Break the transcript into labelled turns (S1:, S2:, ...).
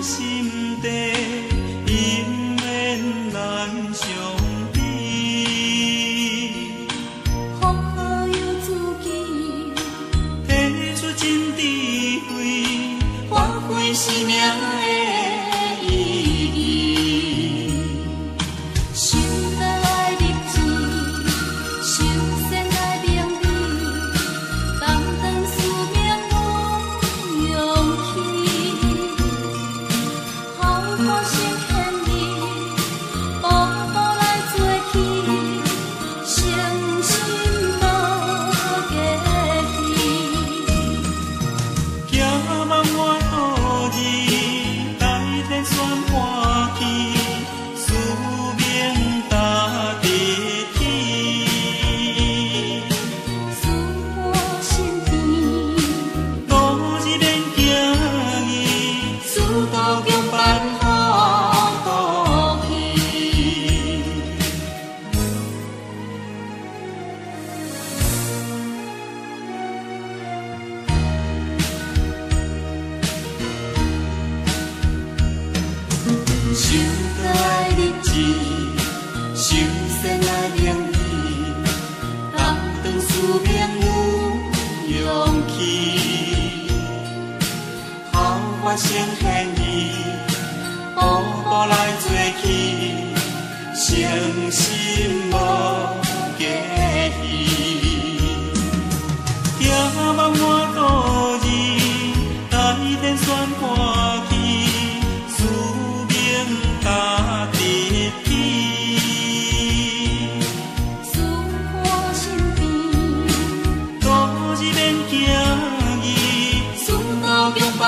S1: 心底，永远难相比。
S2: 福好有自己，
S1: 提出真智慧，发挥生命的意义。
S2: 想得爱立志，想先爱名利，放长使命有勇气，好发心献意，步步来做起，诚心无假意。
S1: 行万我道字，大天选欢喜，使命踏直起。
S2: 使我心甜，
S1: 路一免惊疑，使道强办好道去。想得爱立志，想先爱名义，担当使命有勇气，好发声献意，步步来做起，诚心无假意。行万我道字，大天选欢喜，使命踏直起。
S2: 使我心甜，
S1: 路一免惊疑，使道强办